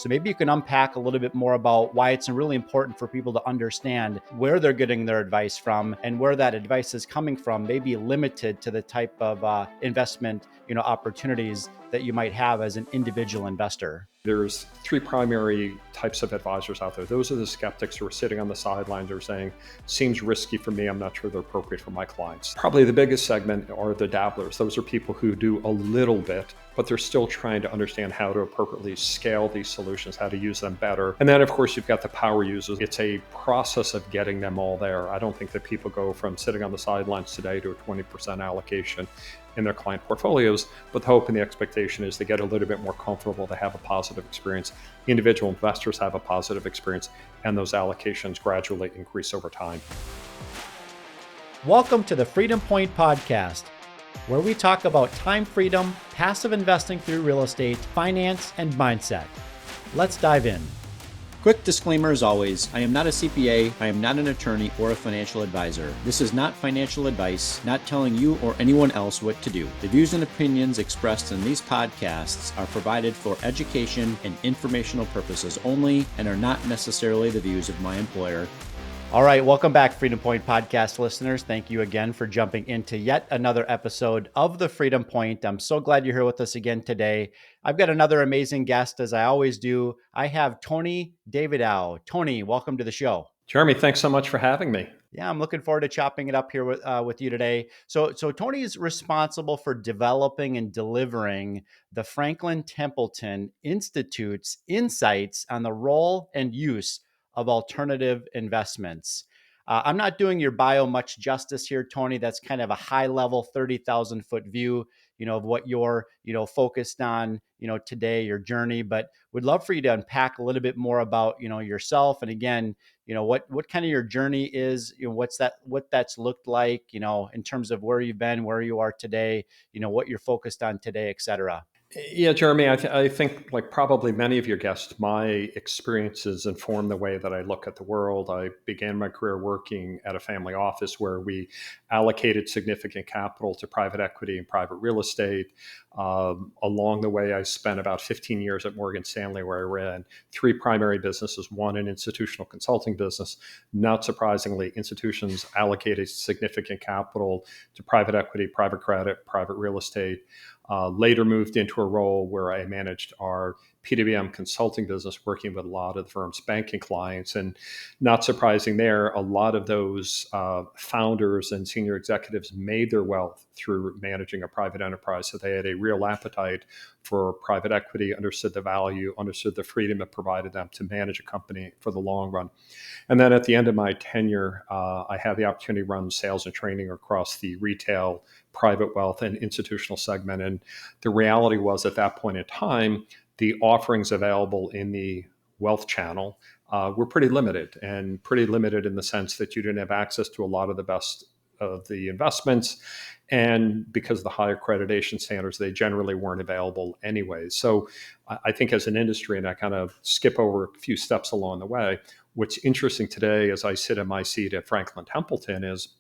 So maybe you can unpack a little bit more about why it's really important for people to understand where they're getting their advice from and where that advice is coming from, maybe limited to the type of investment, opportunities that you might have as an individual investor. There's three primary types of advisors out there. Those are the skeptics who are sitting on the sidelines who are saying, seems risky for me, I'm not sure they're appropriate for my clients. Probably the biggest segment are the dabblers. Those are people who do a little bit, but they're still trying to understand how to appropriately scale these solutions, how to use them better. And then, of course, you've got the power users. It's a process of getting them all there. I don't think that people go from sitting on the sidelines today to a 20% allocation in their client portfolios, but the hope and the expectation is they get a little bit more comfortable, they have a positive experience, individual investors have a positive experience, and those allocations gradually increase over time. Welcome to the Freedom Point Podcast, where we talk about time freedom, passive investing through real estate, finance, and mindset. Let's dive in. Quick disclaimer as always, I am not a CPA, I am not an attorney or a financial advisor. This is not financial advice, not telling you or anyone else what to do. The views and opinions expressed in these podcasts are provided for education and informational purposes only and are not necessarily the views of my employer. All right, welcome back, Freedom Point Podcast listeners. Thank you again for jumping into yet another episode of the Freedom Point. I'm so glad you're here with us again today. I've got another amazing guest, as I always do. I have Tony Davidow. Tony, welcome to the show. Jeremy, thanks so much for having me. Yeah, I'm looking forward to chopping it up here with you today. So Tony is responsible for developing and delivering the Franklin Templeton Institute's insights on the role and use of alternative investments. I'm not doing your bio much justice here, Tony. That's kind of a high level 30,000 foot view, of what you're, focused on, today, your journey, but would love for you to unpack a little bit more about, yourself. And again, what kind of your journey is, what that's looked like, in terms of where you've been, where you are today, what you're focused on today, et cetera. Yeah, Jeremy, I think like probably many of your guests, my experiences inform the way that I look at the world. I began my career working at a family office where we allocated significant capital to private equity and private real estate. Along the way, I spent about 15 years at Morgan Stanley, where I ran three primary businesses, one an institutional consulting business. Not surprisingly, institutions allocated significant capital to private equity, private credit, private real estate. Later moved into a role where I managed our PWM consulting business, working with a lot of the firm's banking clients. And not surprising there, a lot of those founders and senior executives made their wealth through managing a private enterprise. So they had a real appetite for private equity, understood the value, understood the freedom it provided them to manage a company for the long run. And then at the end of my tenure, I had the opportunity to run sales and training across the retail, private wealth, and institutional segment. And the reality was at that point in time, the offerings available in the wealth channel were pretty limited in the sense that you didn't have access to a lot of the best of the investments. And because of the high accreditation standards, they generally weren't available anyway. So I think as an industry, and I kind of skip over a few steps along the way, what's interesting today as I sit in my seat at Franklin Templeton is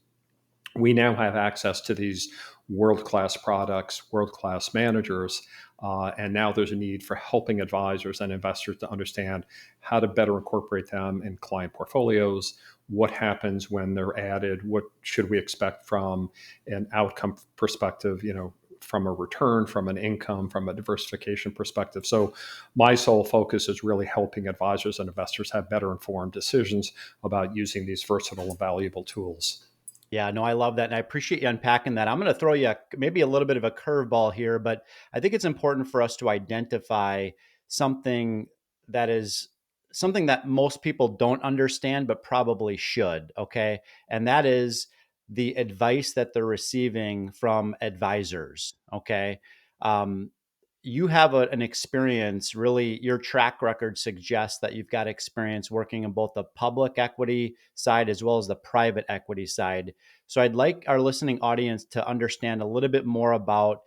we now have access to these world-class products, world-class managers, and now there's a need for helping advisors and investors to understand how to better incorporate them in client portfolios, what happens when they're added, what should we expect from an outcome perspective, from a return, from an income, from a diversification perspective. So my sole focus is really helping advisors and investors have better informed decisions about using these versatile and valuable tools. Yeah, no, I love that. And I appreciate you unpacking that. I'm going to throw you maybe a little bit of a curveball here, but I think it's important for us to identify something that is something that most people don't understand, but probably should. Okay. And that is the advice that they're receiving from advisors. Okay. Um, you have an experience, really, your track record suggests that you've got experience working in both the public equity side as well as the private equity side. So I'd like our listening audience to understand a little bit more about,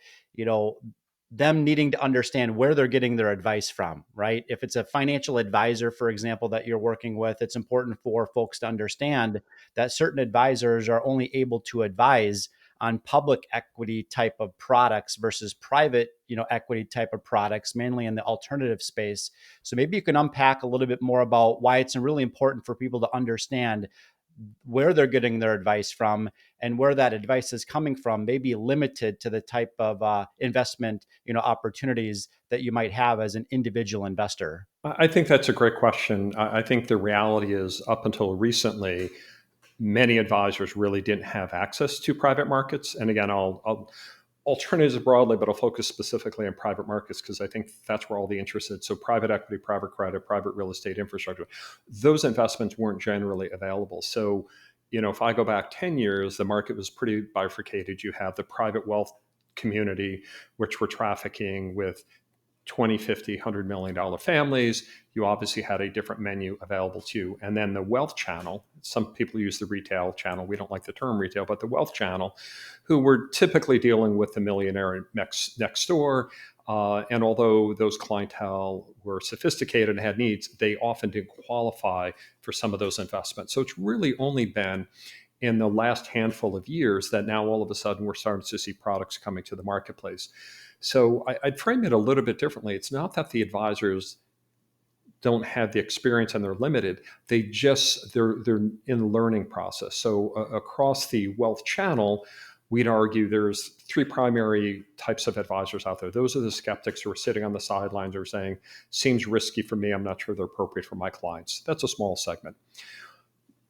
them needing to understand where they're getting their advice from, right? If it's a financial advisor, for example, that you're working with, it's important for folks to understand that certain advisors are only able to advise on public equity type of products versus private, equity type of products, mainly in the alternative space. So maybe you can unpack a little bit more about why it's really important for people to understand where they're getting their advice from, and where that advice is coming from may be limited to the type of investment opportunities that you might have as an individual investor. I think that's a great question. I think the reality is, up until recently, many advisors really didn't have access to private markets. And again, I'll alternatives broadly, but I'll focus specifically on private markets because I think that's where all the interest is. So private equity, private credit, private real estate, infrastructure, those investments weren't generally available. So, if I go back 10 years, the market was pretty bifurcated. You have the private wealth community, which were trafficking with 20, 50, $100 million families. You obviously had a different menu available to you. And then the wealth channel, some people use the retail channel. We don't like the term retail, but the wealth channel, who were typically dealing with the millionaire next door. And although those clientele were sophisticated and had needs, they often didn't qualify for some of those investments. So it's really only been in the last handful of years that now all of a sudden we're starting to see products coming to the marketplace. So I'd frame it a little bit differently. It's not that the advisors don't have the experience and they're limited. They're in the learning process. So across the wealth channel, we'd argue there's three primary types of advisors out there. Those are the skeptics who are sitting on the sidelines or saying, seems risky for me. I'm not sure they're appropriate for my clients. That's a small segment.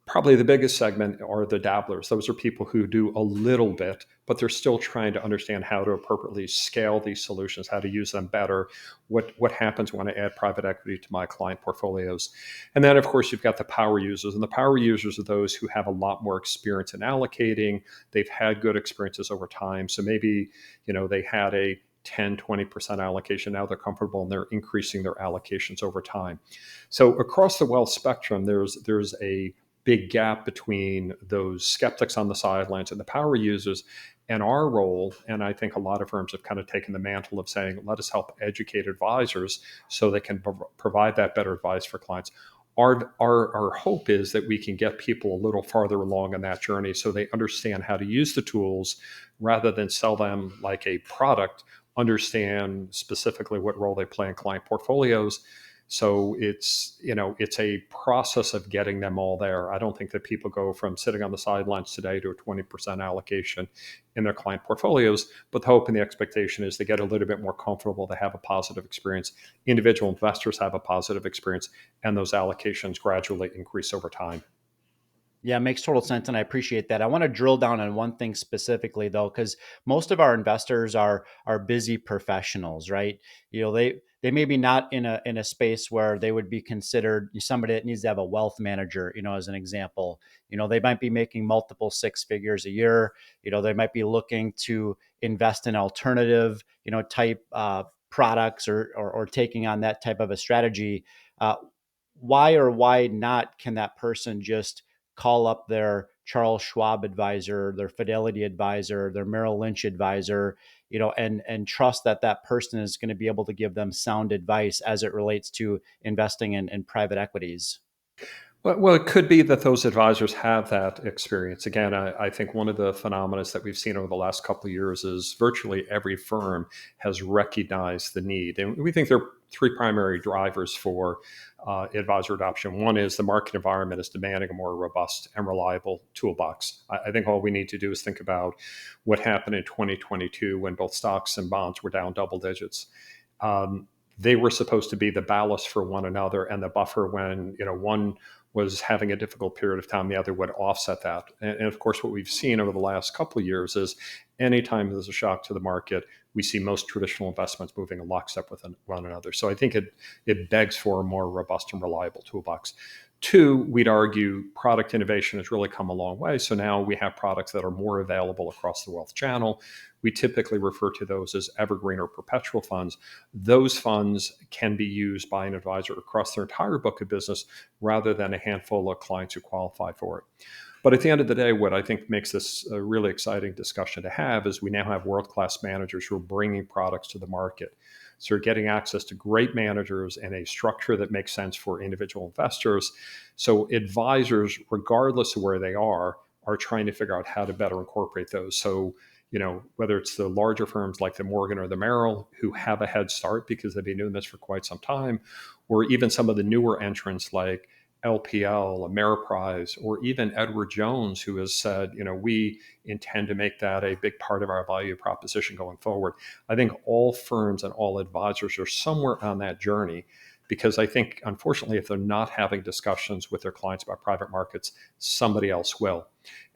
Probably the biggest segment are the dabblers. Those are people who do a little bit, but they're still trying to understand how to appropriately scale these solutions, how to use them better, what happens when I add private equity to my client portfolios. And then, of course, you've got the power users. And the power users are those who have a lot more experience in allocating. They've had good experiences over time. So maybe, they had a 10, 20% allocation. Now they're comfortable and they're increasing their allocations over time. So across the wealth spectrum, there's a big gap between those skeptics on the sidelines and the power users and our role. And I think a lot of firms have kind of taken the mantle of saying, let us help educate advisors so they can provide that better advice for clients. Our hope is that we can get people a little farther along in that journey so they understand how to use the tools rather than sell them like a product, understand specifically what role they play in client portfolios. So it's a process of getting them all there. I don't think that people go from sitting on the sidelines today to a 20% allocation in their client portfolios, but the hope and the expectation is they get a little bit more comfortable, they have a positive experience, individual investors have a positive experience, and those allocations gradually increase over time. Yeah, it makes total sense, and I appreciate that. I want to drill down on one thing specifically, though, because most of our investors are busy professionals, right? They may be not in a space where they would be considered somebody that needs to have a wealth manager, as an example. They might be making multiple six figures a year. They might be looking to invest in alternative, type products, or taking on that type of a strategy. Uh, why or why not can that person just call up their Charles Schwab advisor, their Fidelity advisor, their Merrill Lynch advisor, and trust that that person is going to be able to give them sound advice as it relates to investing in private equities? Well, it could be that those advisors have that experience. Again, I think one of the phenomena that we've seen over the last couple of years is virtually every firm has recognized the need. And we think there are three primary drivers for advisor adoption. One is the market environment is demanding a more robust and reliable toolbox. I think all we need to do is think about what happened in 2022 when both stocks and bonds were down double digits. They were supposed to be the ballast for one another and the buffer when one was having a difficult period of time, the other would offset that. And of course, what we've seen over the last couple of years is anytime there's a shock to the market, we see most traditional investments moving in lockstep with one another. So I think it begs for a more robust and reliable toolbox. Two, we'd argue product innovation has really come a long way. So now we have products that are more available across the wealth channel. We typically refer to those as evergreen or perpetual funds. Those funds can be used by an advisor across their entire book of business rather than a handful of clients who qualify for it. But at the end of the day, what I think makes this a really exciting discussion to have is we now have world-class managers who are bringing products to the market. So you're getting access to great managers and a structure that makes sense for individual investors. So advisors, regardless of where they are are trying to figure out how to better incorporate those. So, whether it's the larger firms like the Morgan or the Merrill who have a head start because they've been doing this for quite some time, or even some of the newer entrants like LPL, Ameriprise, or even Edward Jones, who has said, we intend to make that a big part of our value proposition going forward. I think all firms and all advisors are somewhere on that journey because I think, unfortunately, if they're not having discussions with their clients about private markets, somebody else will.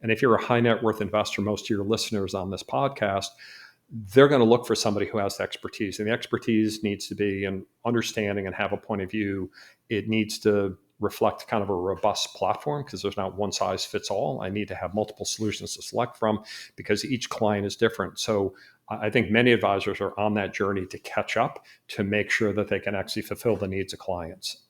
And if you're a high net worth investor, most of your listeners on this podcast, they're going to look for somebody who has the expertise. And the expertise needs to be an understanding and have a point of view. It needs to reflect kind of a robust platform because there's not one size fits all. I need to have multiple solutions to select from because each client is different. So I think many advisors are on that journey to catch up to make sure that they can actually fulfill the needs of clients.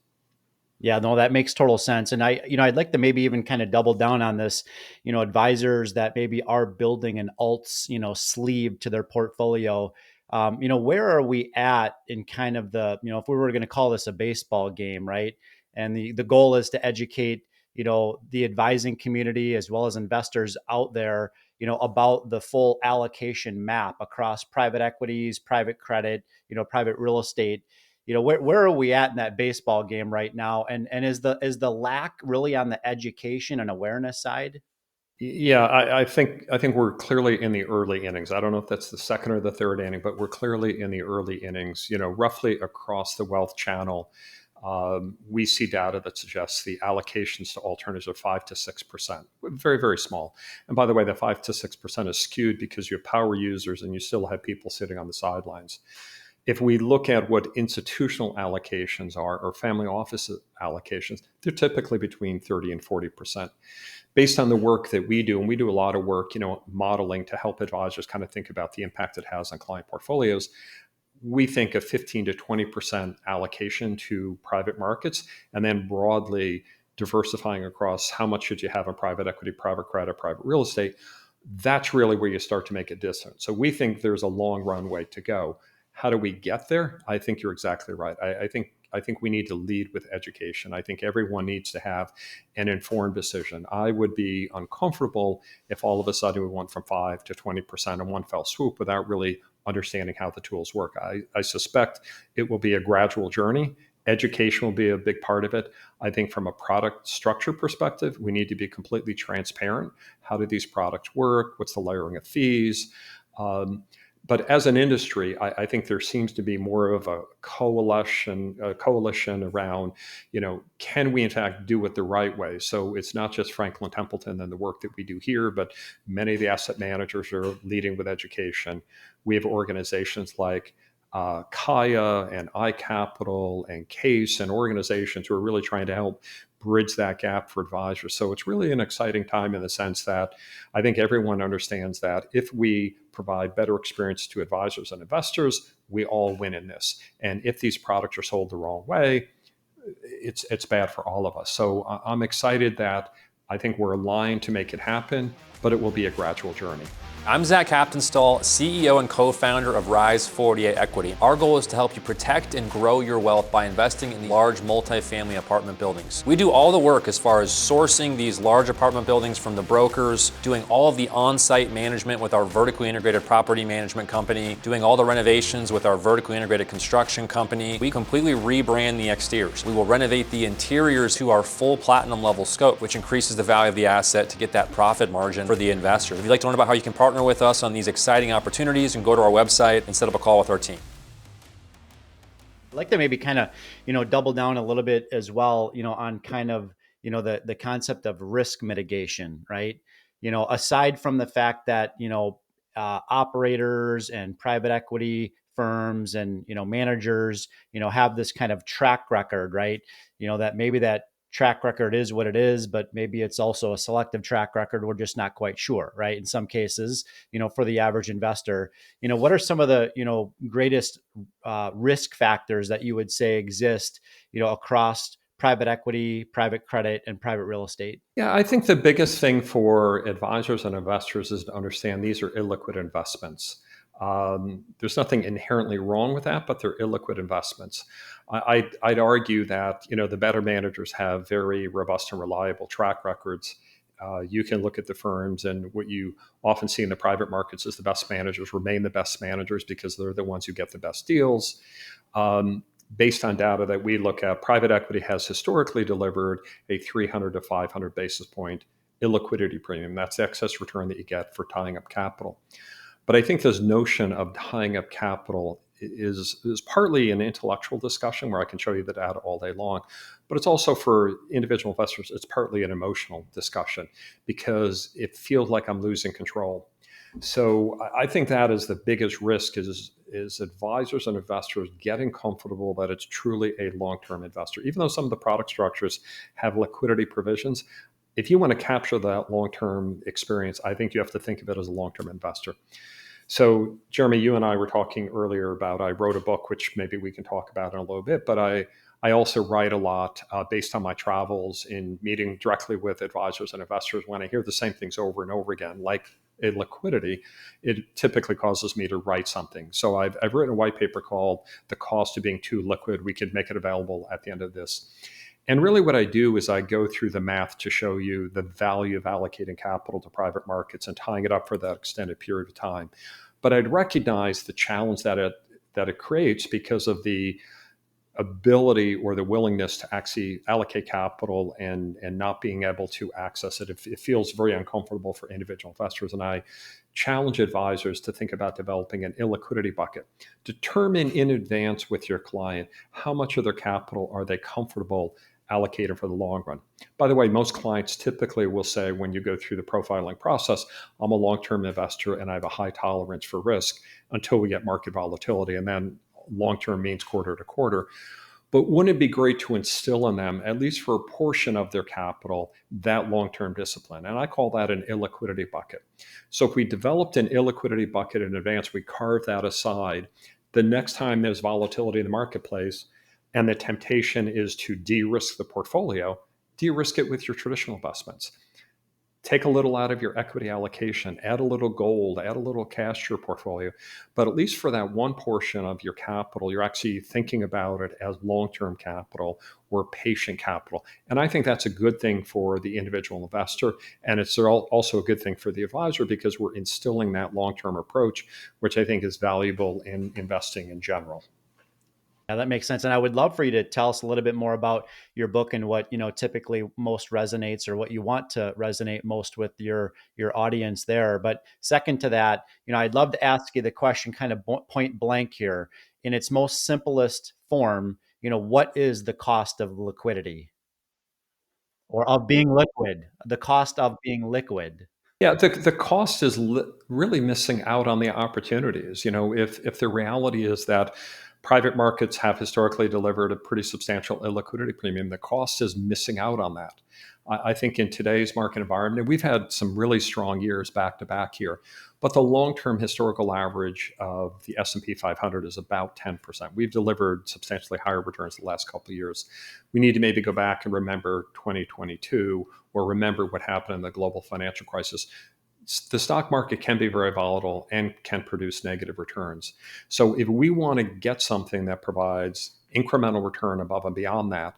Yeah, no, that makes total sense. And I'd like to maybe even kind of double down on this, advisors that maybe are building an alts, sleeve to their portfolio. Where are we at in kind of the, if we were going to call this a baseball game, right? And the goal is to educate, the advising community as well as investors out there, about the full allocation map across private equities, private credit, private real estate. Where are we at in that baseball game right now, and is the lack really on the education and awareness side? Yeah, I think we're clearly in the early innings. I don't know if that's the second or the third inning, but we're clearly in the early innings. Roughly across the wealth channel, we see data that suggests the allocations to alternatives are 5 to 6%, very very small. And by the way, the 5 to 6% is skewed because you have power users and you still have people sitting on the sidelines. If we look at what institutional allocations are or family office allocations, they're typically between 30 and 40%. Based on the work that we do, and we do a lot of work, modeling to help advisors kind of think about the impact it has on client portfolios, we think of 15 to 20% allocation to private markets, and then broadly diversifying across how much should you have in private equity, private credit, private real estate. That's really where you start to make a difference. So we think there's a long runway to go. How do we get there? I think you're exactly right. I think we need to lead with education. I think everyone needs to have an informed decision. I would be uncomfortable if all of a sudden we went from 5 to 20% in one fell swoop without really understanding how the tools work. I suspect it will be a gradual journey. Education will be a big part of it. I think from a product structure perspective, we need to be completely transparent. How do these products work? What's the layering of fees? But as an industry, I think there seems to be more of a coalition around, can we in fact do it the right way? So it's not just Franklin Templeton and the work that we do here, but many of the asset managers are leading with education. We have organizations like Kaya and iCapital and Case and organizations who are really trying to help bridge that gap for advisors. So it's really an exciting time in the sense that I think everyone understands that if we provide better experience to advisors and investors, we all win in this. And if these products are sold the wrong way, it's bad for all of us. So I'm excited that I think we're aligned to make it happen, but it will be a gradual journey. I'm Zach Kaptenstall, CEO and co-founder of Rise 48 Equity. Our goal is to help you protect and grow your wealth by investing in large multifamily apartment buildings. We do all the work as far as sourcing these large apartment buildings from the brokers, doing all of the on-site management with our vertically integrated property management company, doing all the renovations with our vertically integrated construction company. We completely rebrand the exteriors. We will renovate the interiors to our full platinum level scope, which increases the value of the asset to get that profit margin for the investor. If you'd like to learn about how you can partner with us on these exciting opportunities, and go to our website and set up a call with our team. I'd like to maybe kind of, double down a little bit as well, on kind of, the concept of risk mitigation, right? Aside from the fact that, operators and private equity firms and, managers, have this kind of track record, right? That maybe that track record is what it is, but maybe it's also a selective track record. We're just not quite sure, right? In some cases, for the average investor, what are some of the, greatest risk factors that you would say exist, across private equity, private credit, and private real estate? Yeah, I think the biggest thing for advisors and investors is to understand these are illiquid investments. There's nothing inherently wrong with that, but they're illiquid investments. I'd argue that the better managers have very robust and reliable track records. You can look at the firms, and what you often see in the private markets is the best managers remain the best managers because they're the ones who get the best deals. Based on data that we look at, private equity has historically delivered a 300 to 500 basis point illiquidity premium. That's excess return that you get for tying up capital. But I think this notion of tying up capital is partly an intellectual discussion where I can show you the data all day long, but it's also for individual investors, it's partly an emotional discussion because it feels like I'm losing control. So I think that is the biggest risk is advisors and investors getting comfortable that it's truly a long-term investor. Even though some of the product structures have liquidity provisions, if you want to capture that long-term experience, I think you have to think of it as a long-term investor. So, Jeremy, you and I were talking earlier about I wrote a book, which maybe we can talk about in a little bit, but I also write a lot based on my travels in meeting directly with advisors and investors. When I hear the same things over and over again, like a liquidity, it typically causes me to write something. So I've written a white paper called The Cost of Being Too Liquid. We could make it available at the end of this. And really what I do is I go through the math to show you the value of allocating capital to private markets and tying it up for that extended period of time. But I'd recognize the challenge that it creates because of the ability or the willingness to actually allocate capital and not being able to access it. It feels very uncomfortable for individual investors. And I challenge advisors to think about developing an illiquidity bucket. Determine in advance with your client how much of their capital are they comfortable allocated for the long run. By the way, most clients typically will say when you go through the profiling process, I'm a long-term investor and I have a high tolerance for risk until we get market volatility. And then long-term means quarter to quarter. But wouldn't it be great to instill in them, at least for a portion of their capital, that long-term discipline? And I call that an illiquidity bucket. So if we developed an illiquidity bucket in advance, we carve that aside. The next time there's volatility in the marketplace and the temptation is to de-risk the portfolio, de-risk it with your traditional investments. Take a little out of your equity allocation, add a little gold, add a little cash to your portfolio. But at least for that one portion of your capital, you're actually thinking about it as long-term capital or patient capital. And I think that's a good thing for the individual investor. And it's also a good thing for the advisor because we're instilling that long-term approach, which I think is valuable in investing in general. Yeah, that makes sense. And I would love for you to tell us a little bit more about your book and what, typically most resonates or what you want to resonate most with your audience there. But second to that, I'd love to ask you the question kind of point blank here in its most simplest form, what is the cost of liquidity or of being liquid, the cost of being liquid? Yeah, the cost is really missing out on the opportunities. If the reality is that private markets have historically delivered a pretty substantial illiquidity premium, the cost is missing out on that. I think in today's market environment, and we've had some really strong years back to back here, but the long-term historical average of the S&P 500 is about 10%. We've delivered substantially higher returns the last couple of years. We need to maybe go back and remember 2022 or remember what happened in the global financial crisis. The stock market can be very volatile and can produce negative returns. So if we want to get something that provides incremental return above and beyond that,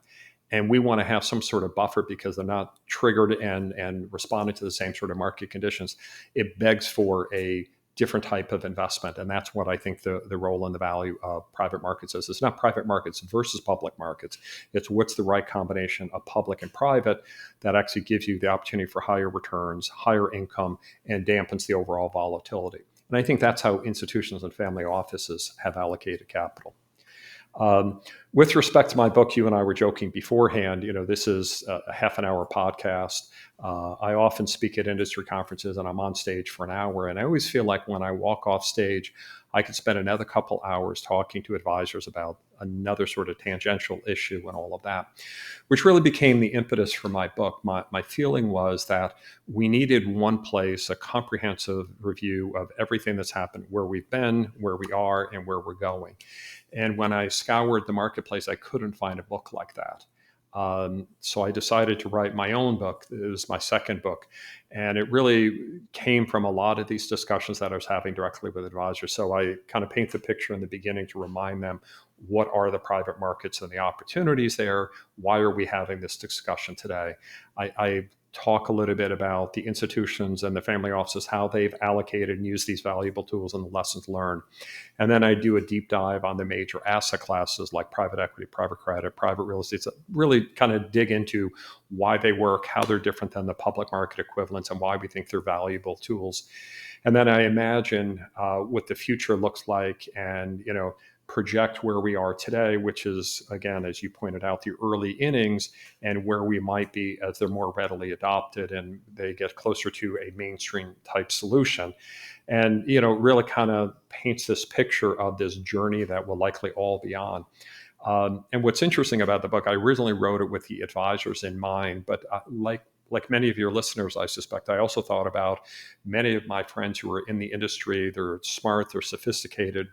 and we want to have some sort of buffer because they're not triggered and responding to the same sort of market conditions, it begs for a different type of investment. And that's what I think the role and the value of private markets is. It's not private markets versus public markets. It's what's the right combination of public and private that actually gives you the opportunity for higher returns, higher income, and dampens the overall volatility. And I think that's how institutions and family offices have allocated capital. With respect to my book, you and I were joking beforehand, this is a half an hour podcast. I often speak at industry conferences and I'm on stage for an hour. And I always feel like when I walk off stage, I could spend another couple hours talking to advisors about another sort of tangential issue and all of that, which really became the impetus for my book. My feeling was that we needed one place, a comprehensive review of everything that's happened, where we've been, where we are, and where we're going. And when I scoured the marketplace, I couldn't find a book like that. So I decided to write my own book. It was my second book. And it really came from a lot of these discussions that I was having directly with advisors. So I kind of paint the picture in the beginning to remind them what are the private markets and the opportunities there? Why are we having this discussion today? I talk a little bit about the institutions and the family offices, how they've allocated and used these valuable tools and the lessons learned. And then I do a deep dive on the major asset classes like private equity, private credit, private real estate, so really kind of dig into why they work, how they're different than the public market equivalents, and why we think they're valuable tools. And then I imagine what the future looks like, and project where we are today, which is, again, as you pointed out, the early innings, and where we might be as they're more readily adopted and they get closer to a mainstream type solution. And really kind of paints this picture of this journey that we'll likely all be on. And what's interesting about the book, I originally wrote it with the advisors in mind, but like many of your listeners, I suspect, I also thought about many of my friends who are in the industry. They're smart, they're sophisticated,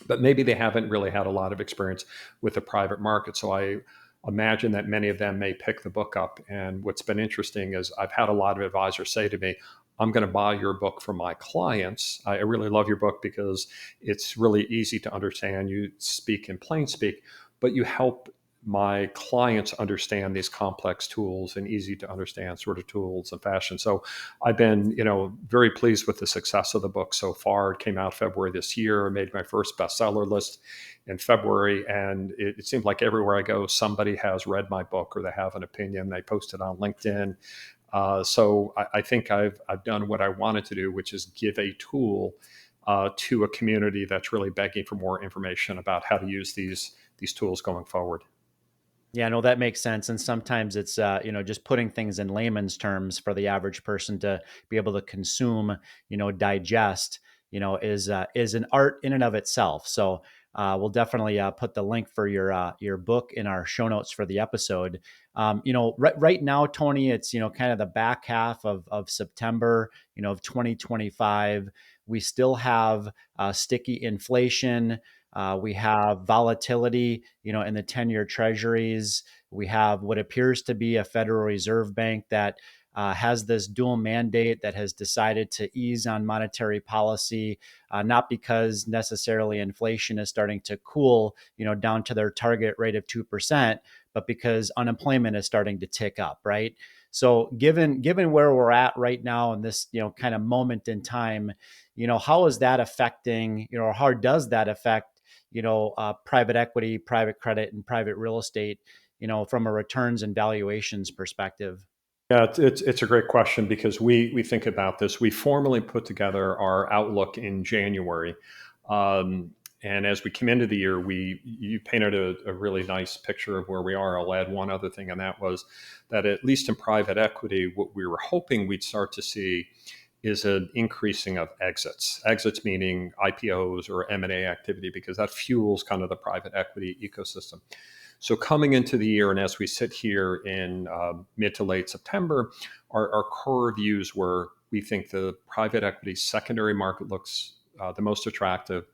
but maybe they haven't really had a lot of experience with the private market. So I imagine that many of them may pick the book up. And what's been interesting is I've had a lot of advisors say to me, I'm going to buy your book for my clients. I really love your book because it's really easy to understand. You speak in plain speak, but you help my clients understand these complex tools and easy to understand sort of tools and fashion. So I've been, very pleased with the success of the book so far. It came out February this year. I made my first bestseller list in February, and it seems like everywhere I go, somebody has read my book or they have an opinion. They post it on LinkedIn. So I think I've done what I wanted to do, which is give a tool to a community that's really begging for more information about how to use these tools going forward. Yeah, no, that makes sense. And sometimes it's, just putting things in layman's terms for the average person to be able to consume, digest, is an art in and of itself. So we'll definitely put the link for your book in our show notes for the episode. Right now, Tony, it's, kind of the back half of September, of 2025. We still have sticky inflation. We have volatility, in the 10-year treasuries. We have what appears to be a Federal Reserve Bank that has this dual mandate that has decided to ease on monetary policy, not because necessarily inflation is starting to cool, down to their target rate of 2%, but because unemployment is starting to tick up, right? So given where we're at right now in this, kind of moment in time, how is that affecting, or how does that affect private equity, private credit, and private real estate, from a returns and valuations perspective? Yeah, it's a great question because we think about this. We formally put together our outlook in January. And as we came into the year, you painted a really nice picture of where we are. I'll add one other thing, and that was that at least in private equity, what we were hoping we'd start to see is an increasing of exits. Exits meaning IPOs or M&A activity, because that fuels kind of the private equity ecosystem. So coming into the year, and as we sit here in mid to late September, our core views were we think the private equity secondary market looks the most attractive.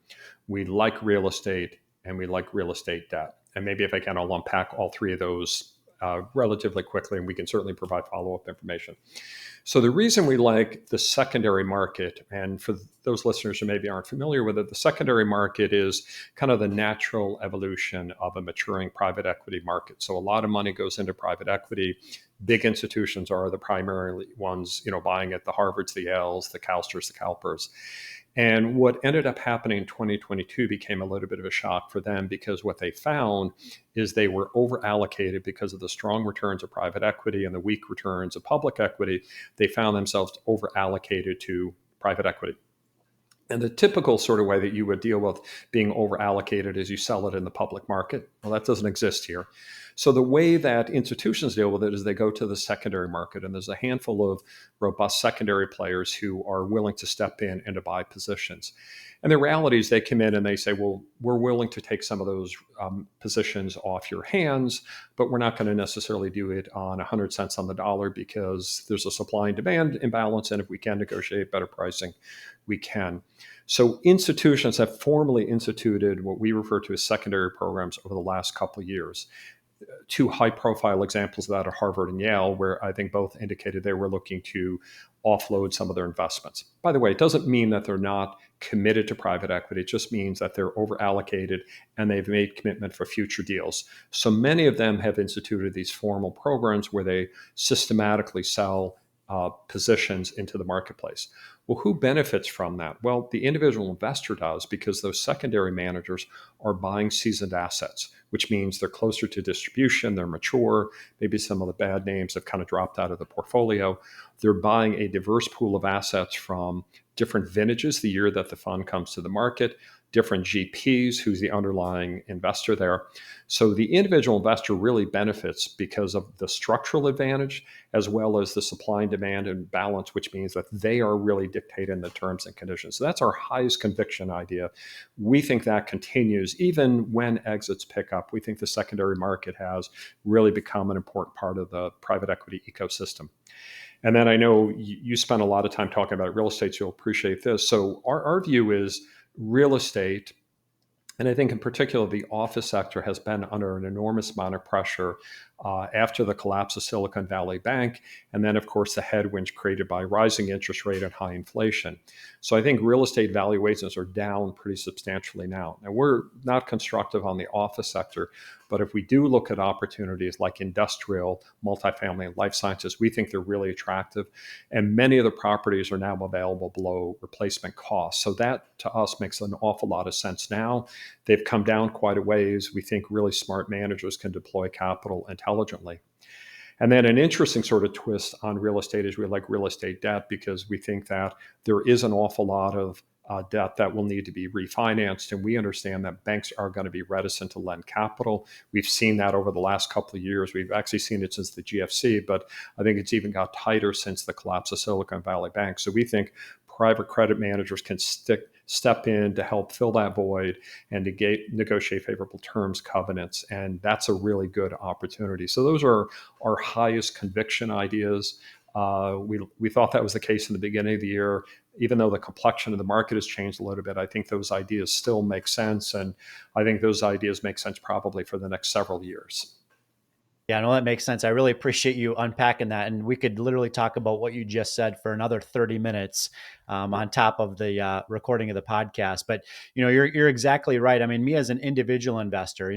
We like real estate, and we like real estate debt. And maybe if I can, I'll unpack all three of those relatively quickly, and we can certainly provide follow-up information. So the reason we like the secondary market, and for those listeners who maybe aren't familiar with it, the secondary market is kind of the natural evolution of a maturing private equity market. So a lot of money goes into private equity. Big institutions are the primary ones, buying it, the Harvards, the Yales, the CalSTRS, the CalPERS. And what ended up happening in 2022 became a little bit of a shock for them, because what they found is they were over allocated because of the strong returns of private equity and the weak returns of public equity. They found themselves over allocated to private equity. And the typical sort of way that you would deal with being over allocated is you sell it in the public market. Well, that doesn't exist here. So the way that institutions deal with it is they go to the secondary market, and there's a handful of robust secondary players who are willing to step in and to buy positions. And the reality is they come in and they say, well, we're willing to take some of those positions off your hands, but we're not going to necessarily do it on 100 cents on the dollar, because there's a supply and demand imbalance. And if we can negotiate better pricing, we can. So institutions have formally instituted what we refer to as secondary programs over the last couple of years. two high-profile examples of that are Harvard and Yale, where I think both indicated they were looking to offload some of their investments. By the way, it doesn't mean that they're not committed to private equity. It just means that they're over-allocated and they've made commitment for future deals. So many of them have instituted these formal programs where they systematically sell positions into the marketplace. Well, who benefits from that? Well, the individual investor does, because those secondary managers are buying seasoned assets, which means they're closer to distribution, they're mature, maybe some of the bad names have kind of dropped out of the portfolio. They're buying a diverse pool of assets from different vintages the year that the fund comes to the market, different GPs, who's the underlying investor there. So the individual investor really benefits because of the structural advantage as well as the supply and demand and balance, which means that they are really dictating the terms and conditions. So that's our highest conviction idea. We think that continues even when exits pick up. We think the secondary market has really become an important part of the private equity ecosystem. And then I know you spent a lot of time talking about real estate, so you'll appreciate this. So our view is real estate, and I think in particular the office sector, has been under an enormous amount of pressure after the collapse of Silicon Valley Bank, and then of course the headwinds created by rising interest rate and high inflation. So I think real estate valuations are down pretty substantially now. Now, we're not constructive on the office sector, but if we do look at opportunities like industrial, multifamily, and life sciences, we think they're really attractive. And many of the properties are now available below replacement cost. So that to us makes an awful lot of sense now. They've come down quite a ways. We think really smart managers can deploy capital intelligently. And then an interesting sort of twist on real estate is we like real estate debt, because we think that there is an awful lot of debt that will need to be refinanced. And we understand that banks are going to be reticent to lend capital. We've seen that over the last couple of years. We've actually seen it since the GFC, but I think it's even got tighter since the collapse of Silicon Valley Bank. So we think private credit managers can step in to help fill that void and to negotiate favorable terms, covenants, and that's a really good opportunity. So those are our highest conviction ideas. We thought that was the case in the beginning of the year. Even though the complexion of the market has changed a little bit, I think those ideas still make sense, and I think those ideas make sense probably for the next several years. Yeah, no, that makes sense. I really appreciate you unpacking that. And we could literally talk about what you just said for another 30 minutes on top of the recording of the podcast. But, you're exactly right. I mean, me as an individual investor,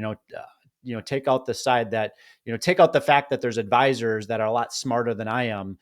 take out the side that, take out the fact that there's advisors that are a lot smarter than I am,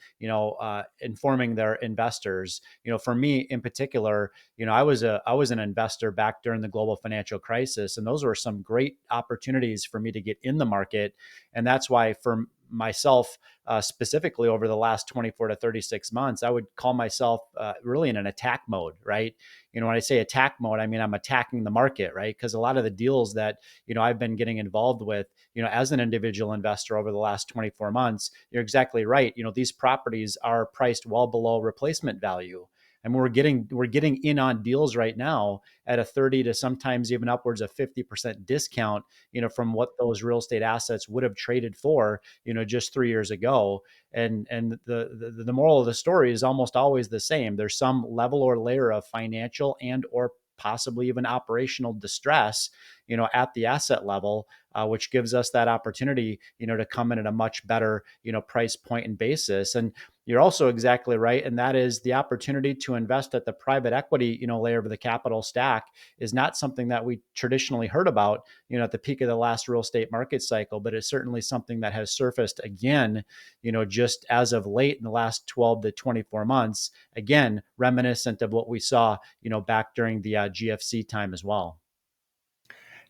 informing their investors. For me in particular, I was an investor back during the global financial crisis, and those were some great opportunities for me to get in the market. And that's why for myself, specifically over the last 24 to 36 months, I would call myself really in an attack mode, right? When I say attack mode, I mean, I'm attacking the market, right? Because a lot of the deals that, I've been getting involved with, as an individual investor over the last 24 months, you're exactly right. These properties are priced well below replacement value. And we're getting in on deals right now at a 30 to sometimes even upwards of 50% discount, from what those real estate assets would have traded for, just 3 years ago. And the moral of the story is almost always the same. There's some level or layer of financial and or possibly even operational distress, at the asset level, which gives us that opportunity, to come in at a much better, price point and basis. And you're also exactly right. And that is the opportunity to invest at the private equity, layer of the capital stack is not something that we traditionally heard about, at the peak of the last real estate market cycle, but it's certainly something that has surfaced again, just as of late in the last 12 to 24 months, again, reminiscent of what we saw, back during the GFC time as well.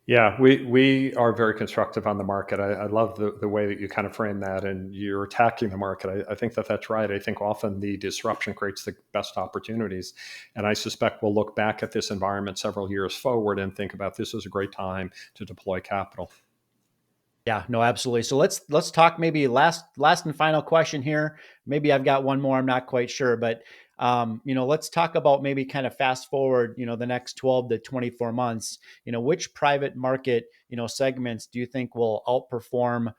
Yeah, we are very constructive on the market. I love the way that you kind of frame that, and you're attacking the market. I think that's right. I think often the disruption creates the best opportunities, and I suspect we'll look back at this environment several years forward and think about this is a great time to deploy capital. Yeah, no, absolutely. So let's talk maybe last and final question here. Maybe I've got one more. I'm not quite sure, but let's talk about maybe kind of fast forward, the next 12 to 24 months. Which private market, segments do you think will outperform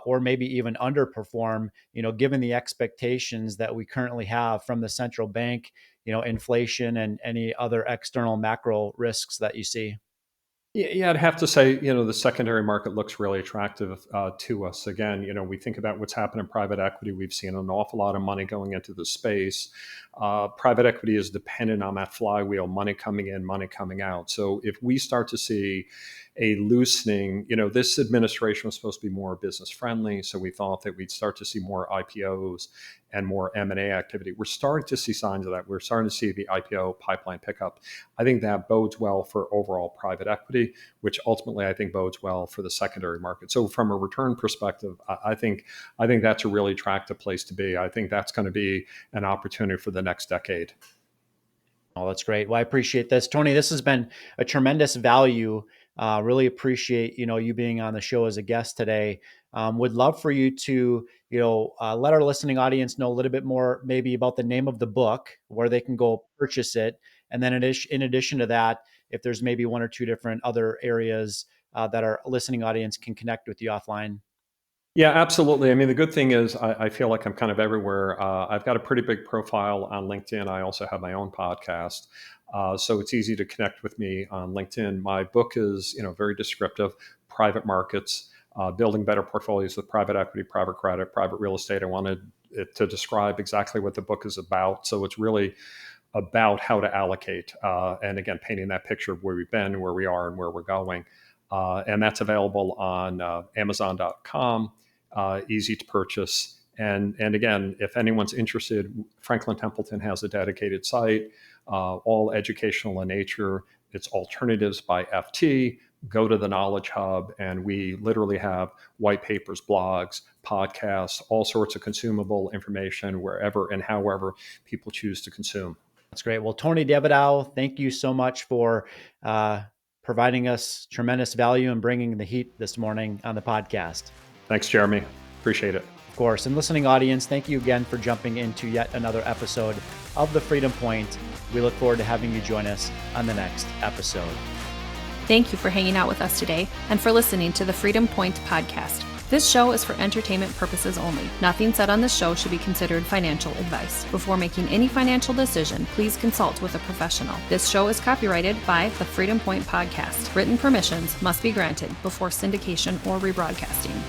or maybe even underperform, given the expectations that we currently have from the central bank, inflation and any other external macro risks that you see? Yeah, I'd have to say, the secondary market looks really attractive to us. Again, we think about what's happened in private equity. We've seen an awful lot of money going into the space. Private equity is dependent on that flywheel, money coming in, money coming out. So if we start to see a loosening, this administration was supposed to be more business friendly. So we thought that we'd start to see more IPOs and more M&A activity. We're starting to see signs of that. We're starting to see the IPO pipeline pick up. I think that bodes well for overall private equity, which ultimately I think bodes well for the secondary market. So from a return perspective, I think that's a really attractive place to be. I think that's going to be an opportunity for the next decade. Oh, that's great. Well, I appreciate this, Tony. This has been a tremendous value. Really appreciate you being on the show as a guest today. Would love for you to let our listening audience know a little bit more, maybe about the name of the book, where they can go purchase it, and then in addition to that, if there's maybe one or two different other areas that our listening audience can connect with you offline. Yeah, absolutely. I mean, the good thing is I feel like I'm kind of everywhere. I've got a pretty big profile on LinkedIn. I also have my own podcast. So it's easy to connect with me on LinkedIn. My book is, very descriptive, private markets, building better portfolios with private equity, private credit, private real estate. I wanted it to describe exactly what the book is about. So it's really about how to allocate. And again, painting that picture of where we've been, where we are, and where we're going. And that's available on Amazon.com. Easy to purchase. And again, if anyone's interested, Franklin Templeton has a dedicated site, all educational in nature. It's Alternatives by FT. Go to the Knowledge Hub, and we literally have white papers, blogs, podcasts, all sorts of consumable information wherever and however people choose to consume. That's great. Well, Tony Davidow, thank you so much for providing us tremendous value and bringing the heat this morning on the podcast. Thanks, Jeremy. Appreciate it. Of course. And listening audience, thank you again for jumping into yet another episode of The Freedom Point. We look forward to having you join us on the next episode. Thank you for hanging out with us today and for listening to the Freedom Point podcast. This show is for entertainment purposes only. Nothing said on this show should be considered financial advice. Before making any financial decision, please consult with a professional. This show is copyrighted by the Freedom Point podcast. Written permissions must be granted before syndication or rebroadcasting.